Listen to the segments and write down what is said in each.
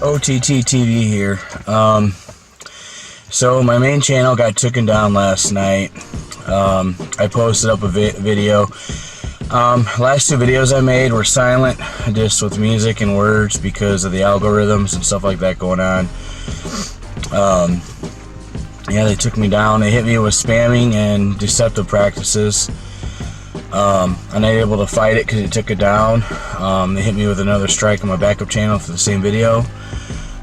OTT TV here. So my main channel got taken down last night. I posted up a video. Last two videos I made were silent, just with music and words because of the algorithms and stuff like that going on. Yeah, they took me down. They hit me with spamming and deceptive practices. I'm not able to fight it because it took it down. They hit me with another strike on my backup channel for the same video.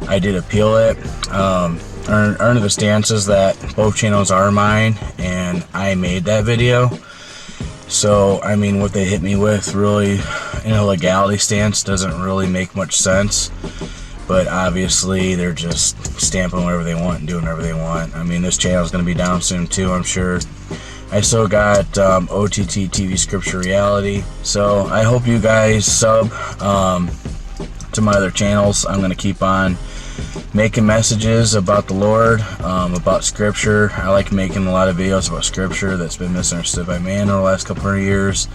I did appeal it. Under the stances that both channels are mine and I made that video. So, I mean, what they hit me with really, in a legality stance, doesn't really make much sense. But obviously, they're just stamping whatever they want and doing whatever they want. I mean, this channel's going to be down soon too, I'm sure. I still got OTT TV Scripture Reality. So, I hope you guys sub to my other channels. I'm going to keep on making messages about the Lord, about Scripture. I like making a lot of videos about Scripture that's been misunderstood by man over the last couple of years.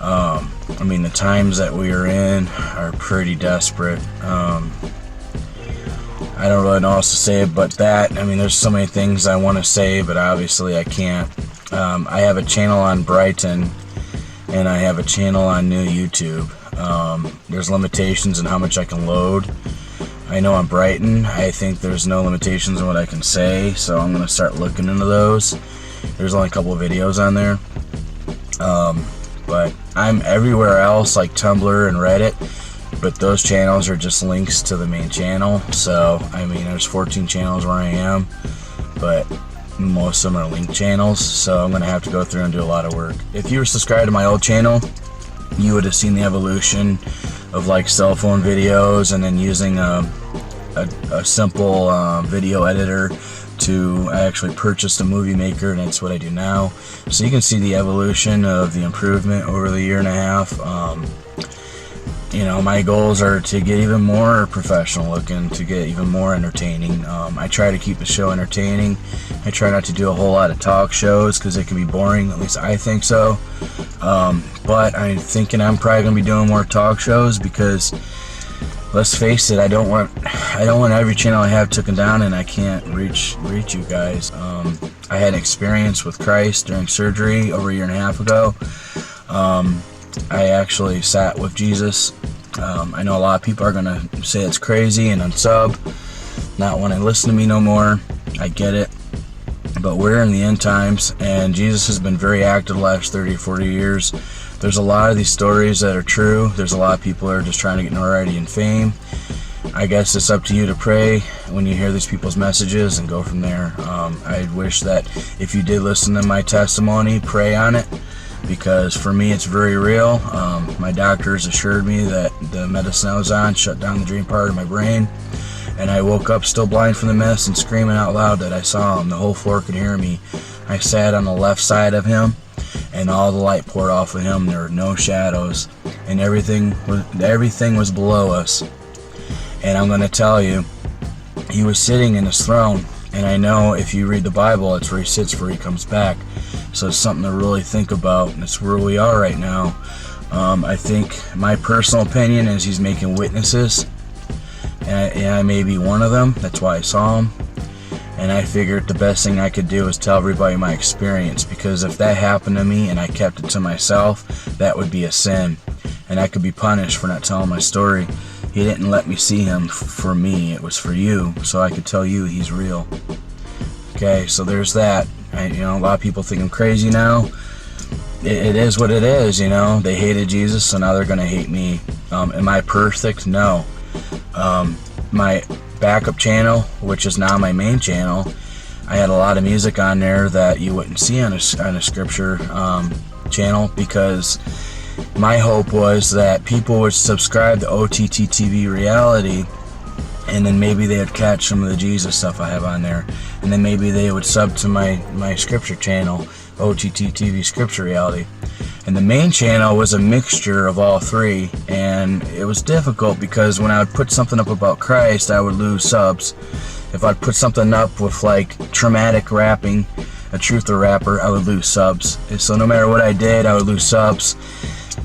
I mean, the times that we are in are pretty desperate. I don't really know how else to say it but that. I mean, there's so many things I want to say, but obviously I can't. I have a channel on Brighton, and I have a channel on new YouTube. There's limitations in how much I can load. I know on Brighton, I think there's no limitations on what I can say, so I'm going to start looking into those. There's only a couple of videos on there. But I'm everywhere else, like Tumblr and Reddit, but those channels are just links to the main channel. So, I mean, there's 14 channels where I am, but most of them are link channels, so I'm going to have to go through and do a lot of work. If you were subscribed to my old channel, you would have seen the evolution of like cell phone videos and then using a simple video editor to actually purchase a movie maker, and that's what I do now. So you can see the evolution of the improvement over the year and a half. You know, my goals are to get even more professional looking, to get even more entertaining. I try to keep the show entertaining. I try not to do a whole lot of talk shows because it can be boring, at least I think so. But I'm thinking I'm probably going to be doing more talk shows because, let's face it, I don't want every channel I have taken down and I can't reach you guys. I had an experience with Christ during surgery over a year and a half ago. I actually sat with Jesus. I know a lot of people are going to say it's crazy and unsub, not want to listen to me no more. I get it. But we're in the end times, and Jesus has been very active the last 30 or 40 years. There's a lot of these stories that are true. There's a lot of people that are just trying to get notoriety and fame. I guess it's up to you to pray when you hear these people's messages and go from there. I wish that if you did listen to my testimony, pray on it, because for me it's very real. My doctors assured me that the medicine I was on shut down the dream part of my brain, and I woke up still blind from the medicine, screaming out loud that I saw him. The whole floor could hear me. I sat on the left side of him, and all the light poured off of him. There were no shadows, and everything was below us. And I'm going to tell you, he was sitting in his throne, and I know if you read the Bible, it's where he sits before he comes back. So it's something to really think about, and it's where we are right now. I think my personal opinion is he's making witnesses, and I may be one of them. That's why I saw him. And I figured the best thing I could do is tell everybody my experience, because if that happened to me and I kept it to myself, that would be a sin, and I could be punished for not telling my story. He didn't let me see him for me, it was for you, so I could tell you he's real. Okay, so there's that. You know, a lot of people think I'm crazy now. It is what it is, you know. They hated Jesus, so now they're going to hate me. Am I perfect? No. My backup channel, which is now my main channel, I had a lot of music on there that you wouldn't see on a Scripture channel, because my hope was that people would subscribe to OTT TV Reality, and then maybe they would catch some of the Jesus stuff I have on there, and then maybe they would sub to my Scripture channel, OTT TV Scripture Reality. And the main channel was a mixture of all three, and it was difficult because when I would put something up about Christ, I would lose subs. If I'd put something up with like traumatic rapping, a truther rapper, I would lose subs. So no matter what I did, I would lose subs.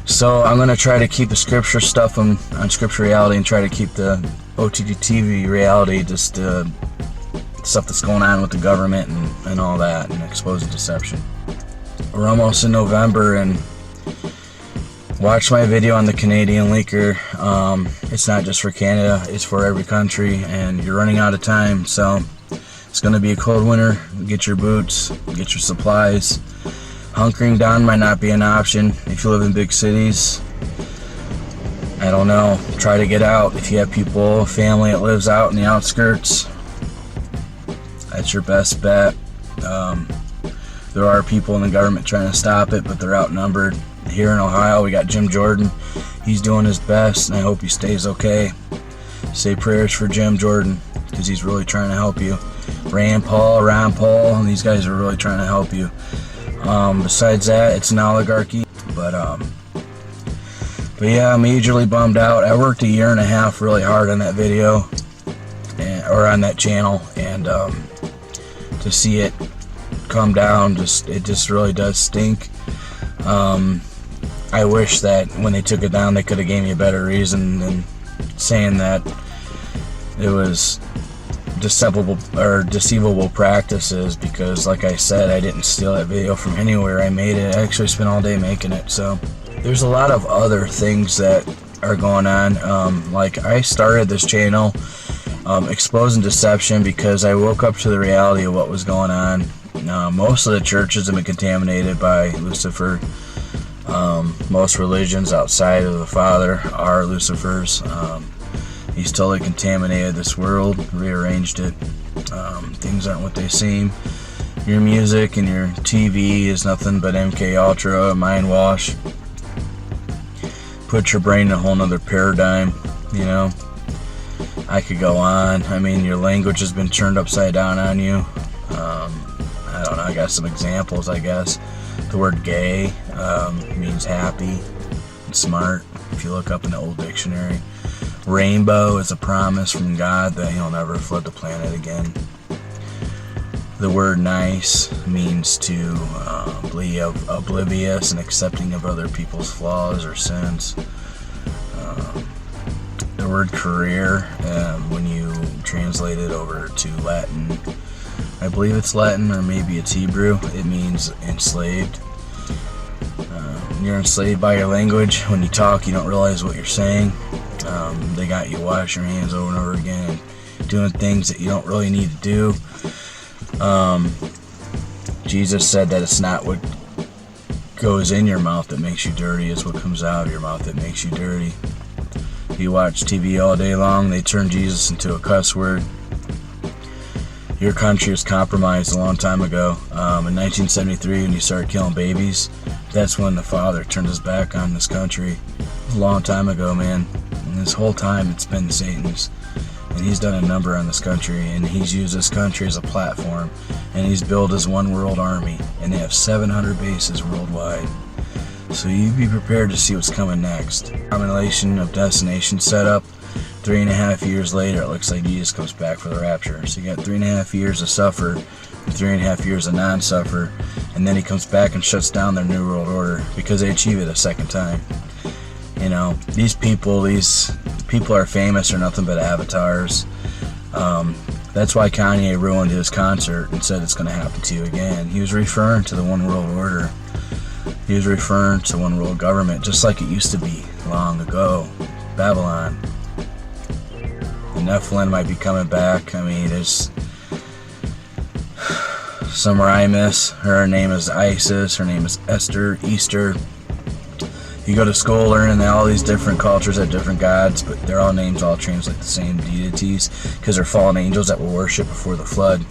So I'm going to try to keep the scripture stuff on Scripture Reality and try to keep the OTT TV reality, just stuff that's going on with the government and all that, and exposing deception. We're almost in November, and watch my video on the Canadian leaker. It's not just for Canada, it's for every country, and you're running out of time, so it's going to be a cold winter. Get your boots, get your supplies. Hunkering down might not be an option if you live in big cities. I don't know, try to get out. If you have people, family that lives out in the outskirts, that's your best bet. There are people in the government trying to stop it, but they're outnumbered. Here in Ohio, we got Jim Jordan. He's doing his best, and I hope he stays okay. Say prayers for Jim Jordan, because he's really trying to help you. Ron Paul, and these guys are really trying to help you. Besides that, it's an oligarchy, but yeah, I'm majorly bummed out. I worked 1.5 years really hard on that video, or on that channel, and to see it come down, it just really does stink. I wish that when they took it down, they could have gave me a better reason than saying that it was deceivable practices, because like I said, I didn't steal that video from anywhere. I made it. I actually spent all day making it. So there's a lot of other things that are going on. Like, I started this channel exposing deception because I woke up to the reality of what was going on. Most of the churches have been contaminated by Lucifer. Most religions outside of the Father are Lucifer's. He's totally contaminated this world, rearranged it. Things aren't what they seem. Your music and your TV is nothing but MK Ultra, mind wash. Put your brain in a whole nother paradigm, you know. I could go on. I mean, your language has been turned upside down on you. I don't know, I got some examples, I guess. The word gay means happy and smart, if you look up in the old dictionary. Rainbow is a promise from God that he'll never flood the planet again. The word nice means to be oblivious and accepting of other people's flaws or sins. The word career, when you translate it over to Latin, I believe it's Latin or maybe it's Hebrew, it means enslaved. You're enslaved by your language. When you talk, you don't realize what you're saying. They got you washing your hands over and over again, doing things that you don't really need to do. Jesus said that it's not what goes in your mouth that makes you dirty, it's what comes out of your mouth that makes you dirty. You watch TV all day long, they turn Jesus into a cuss word. Your country was compromised a long time ago. In 1973, when you started killing babies, that's when the Father turned his back on this country. It was a long time ago, man. And this whole time, it's been Satan's. And he's done a number on this country, and he's used this country as a platform, and he's built his one world army, and they have 700 bases worldwide. So you be prepared to see what's coming next. Combination of destination setup. 3.5 years later, it looks like Jesus comes back for the rapture. So you got 3.5 years of suffer, and 3.5 years of non-suffer, and then he comes back and shuts down their new world order because they achieve it a second time. You know, these people are famous or nothing but avatars. That's why Kanye ruined his concert and said it's going to happen to you again. He was referring to the one world order. He was referring to one world government, just like it used to be long ago. Babylon. The Nephilim might be coming back. I mean, there's some I miss. Her name is Isis. Her name is Esther, Easter. You go to school learning that all these different cultures have different gods, but their all names all translate the same deities because they're fallen angels that were worshipped before the flood.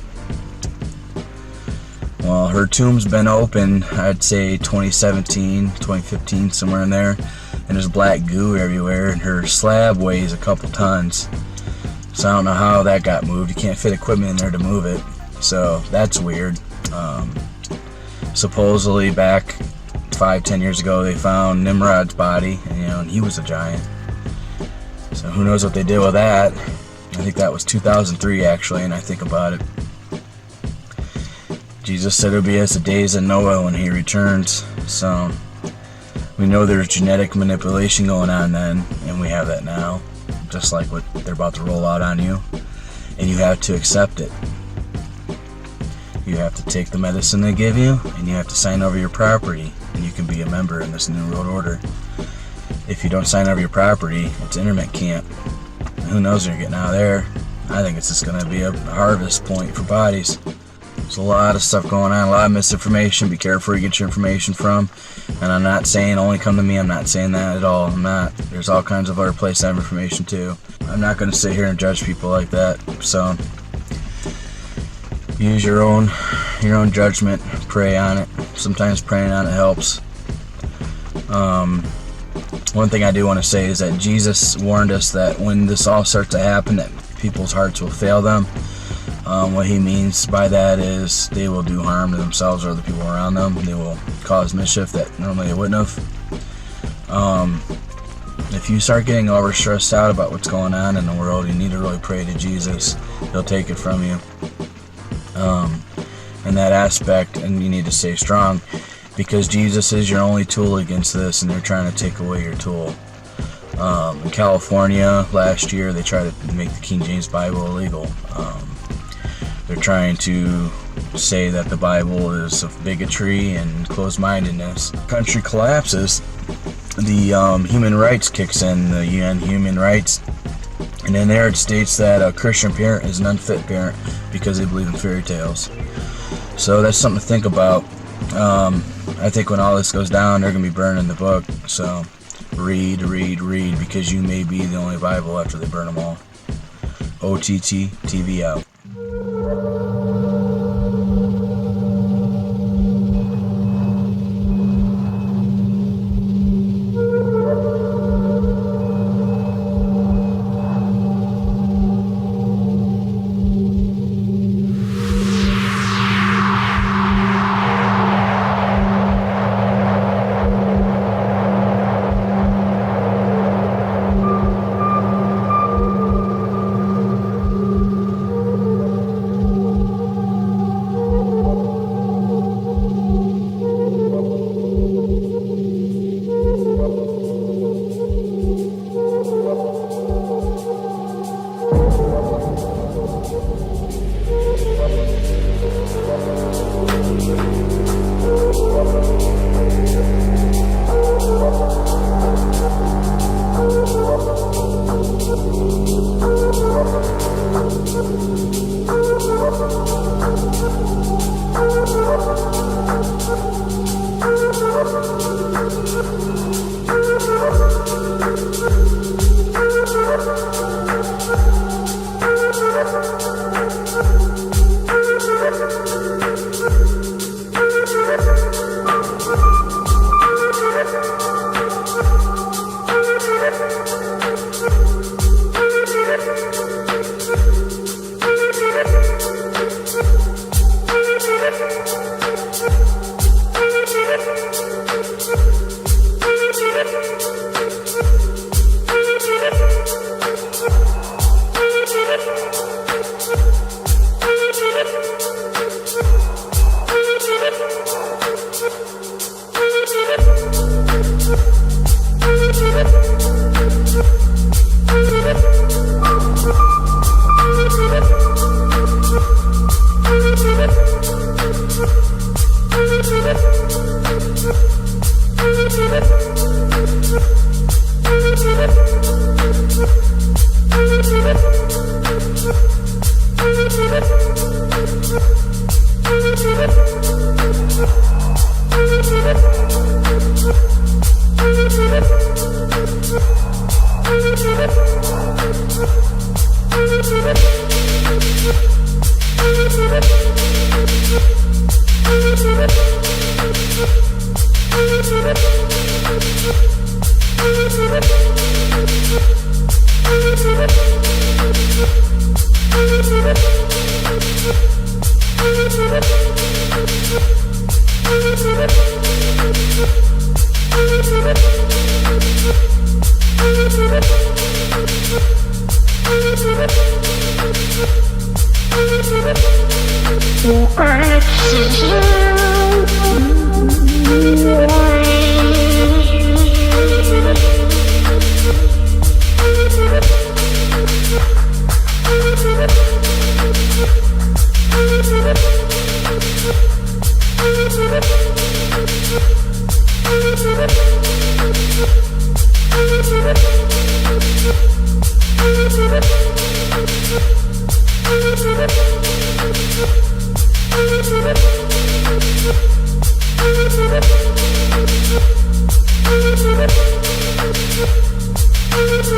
Well, her tomb's been open, I'd say 2017, 2015, somewhere in there, and there's black goo everywhere, and her slab weighs a couple tons. So I don't know how that got moved. You can't fit equipment in there to move it, so that's weird. Supposedly back 5-10 years ago, they found Nimrod's body, and he was a giant. So who knows what they did with that? I think that was 2003 actually, and I think about it. Jesus said it would be as the days of Noah when he returns. So We know there's genetic manipulation going on then, and we have that now, just like what they're about to roll out on you, and you have to accept it. You have to take the medicine they give you, and you have to sign over your property, and you can be a member in this new world order. If you don't sign over your property, it's interment camp. Who knows when you're getting out of there? I think it's just going to be a harvest point for bodies. There's a lot of stuff going on, a lot of misinformation. Be careful where you get your information from. And I'm not saying only come to me. I'm not saying that at all. I'm not. There's all kinds of other places to have information too. I'm not going to sit here and judge people like that. So use your own judgment. Pray on it. Sometimes praying on it helps. One thing I do want to say is that Jesus warned us that when this all starts to happen, that people's hearts will fail them. What he means by that is they will do harm to themselves or the people around them. They will cause mischief that normally they wouldn't have. If you start getting over stressed out about what's going on in the world, you need to really pray to Jesus. He'll take it from you. In that aspect, and you need to stay strong, because Jesus is your only tool against this, and they're trying to take away your tool. In California last year, they tried to make the King James Bible illegal. They're trying to say that the Bible is of bigotry and closed-mindedness. The country collapses, the human rights kicks in, the UN human rights, and in there it states that a Christian parent is an unfit parent because they believe in fairy tales. So that's something to think about. I think when all this goes down, they're going to be burning the book. So read, because you may be the only Bible after they burn them all. OTT TV out.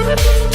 Thank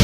you.